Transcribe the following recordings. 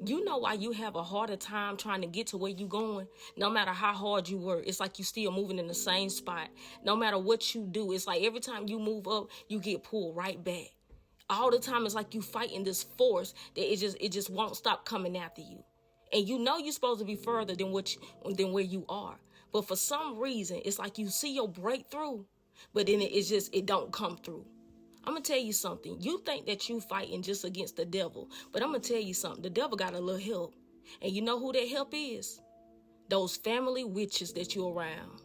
You know why you have a harder time trying to get to where you going? No matter how hard you work, it's like you still moving in the same spot. No matter what you do, it's like every time you move up, you get pulled right back. All the time, it's like you fighting this force that it just won't stop coming after you. And you know you're supposed to be further than where you are. But for some reason, it's like you see your breakthrough, but then it don't come through. I'm going to tell you something. You think that you fighting just against the devil, but I'm going to tell you something. The devil got a little help. And you know who that help is? Those family witches that you're around.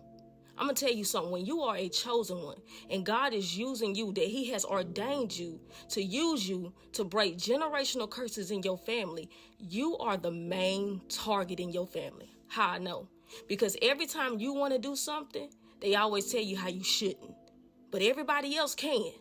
I'm going to tell you something. When you are a chosen one and God is using you, that he has ordained you to use you to break generational curses in your family, you are the main target in your family. How I know? Because every time you want to do something, they always tell you how you shouldn't. But everybody else can.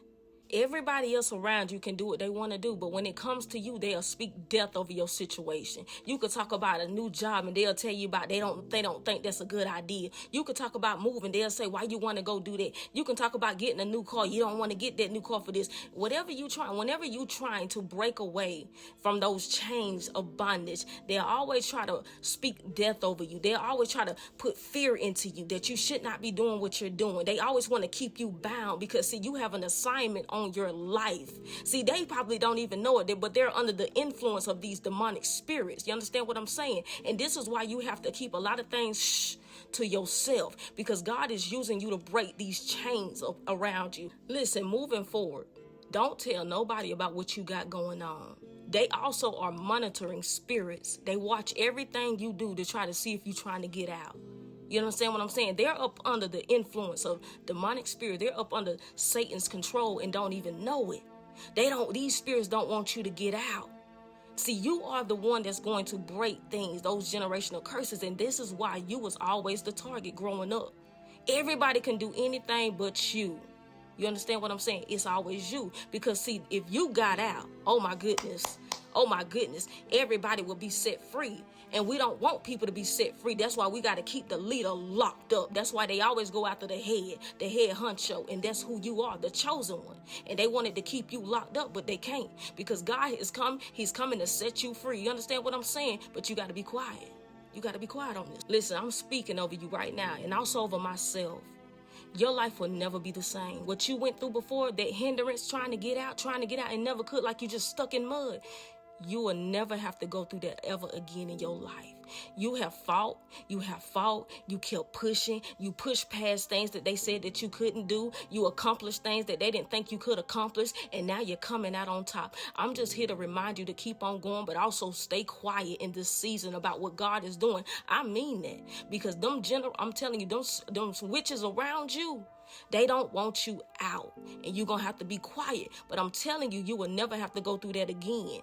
Everybody else around you can do what they want to do, but when it comes to you, they'll speak death over your situation. You could talk about a new job and they'll tell you about they don't think that's a good idea. You could talk about moving, they'll say why you want to go do that. You can talk about getting a new car, you don't want to get that new car for this. Whenever you trying to break away from those chains of bondage, they'll always try to speak death over you. They'll always try to put fear into you that you should not be doing what you're doing. They always want to keep you bound because see, you have an assignment on your life. See, they probably don't even know it, but they're under the influence of these demonic spirits. You understand what I'm saying? And this is why you have to keep a lot of things to yourself, because God is using you to break these chains around you. Listen, moving forward, don't tell nobody about what you got going on. They also are monitoring spirits. They watch everything you do to try to see if you're trying to get out. You understand what I'm saying? They're up under the influence of demonic spirit. They're up under Satan's control and don't even know it. These spirits don't want you to get out. See, you are the one that's going to break things, those generational curses. And this is why you was always the target growing up. Everybody can do anything but you. You understand what I'm saying? It's always you. Because see, if you got out, oh my goodness, everybody will be set free. And we don't want people to be set free. That's why we got to keep the leader locked up. That's why they always go after the head honcho. And that's who you are, the chosen one. And they wanted to keep you locked up, but they can't. Because God has come, he's coming to set you free. You understand what I'm saying? But you got to be quiet. You got to be quiet on this. Listen, I'm speaking over you right now and also over myself. Your life will never be the same. What you went through before, that hindrance, trying to get out and never could, like you just stuck in mud. You will never have to go through that ever again in your life. You have fought, you kept pushing, you pushed past things that they said that you couldn't do, you accomplished things that they didn't think you could accomplish, and now you're coming out on top. I'm just here to remind you to keep on going, but also stay quiet in this season about what God is doing. I mean that, because I'm telling you, them witches around you, they don't want you out, and you're going to have to be quiet, but I'm telling you, you will never have to go through that again.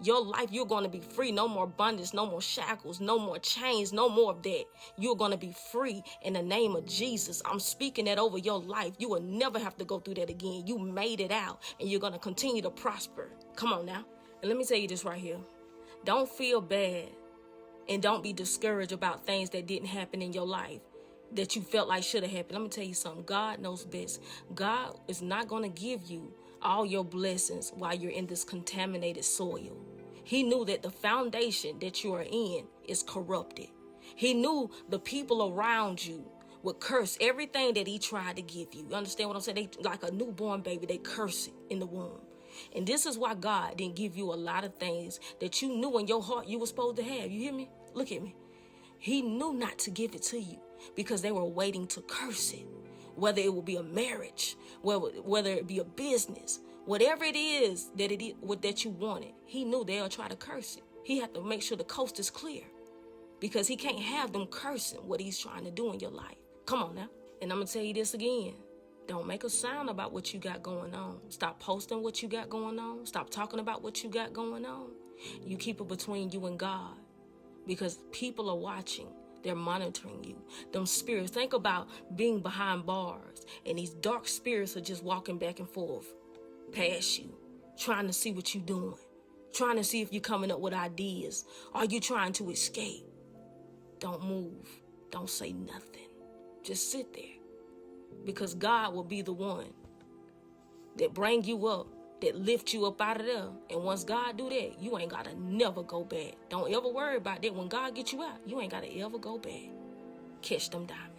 Your life, you're going to be free. No more bondage, no more shackles, no more chains, no more of that. You're going to be free in the name of Jesus. I'm speaking that over your life. You will never have to go through that again. You made it out and you're going to continue to prosper. Come on now. And let me tell you this right here. Don't feel bad and don't be discouraged about things that didn't happen in your life that you felt like should have happened. Let me tell you something. God knows best. God is not going to give you all your blessings while you're in this contaminated soil. He knew that the foundation that you are in is corrupted. He knew the people around you would curse everything that he tried to give you. You understand what I'm saying? They, like a newborn baby, they curse it in the womb. And this is why God didn't give you a lot of things that you knew in your heart you were supposed to have. You hear me? Look at me. He knew not to give it to you because they were waiting to curse it. Whether it will be a marriage, whether it be a business, whatever it is that you wanted, he knew they'll try to curse it. He had to make sure the coast is clear because he can't have them cursing what he's trying to do in your life. Come on now. And I'm going to tell you this again. Don't make a sound about what you got going on. Stop posting what you got going on. Stop talking about what you got going on. You keep it between you and God because people are watching. They're monitoring you. Them spirits, think about being behind bars and these dark spirits are just walking back and forth past you, trying to see what you're doing, trying to see if you're coming up with ideas. Are you trying to escape? Don't move. Don't say nothing. Just sit there because God will be the one that bring you up, that lift you up out of there. And once God do that, you ain't gotta never go back. Don't ever worry about that. When God get you out, you ain't gotta ever go back. Catch them diamonds.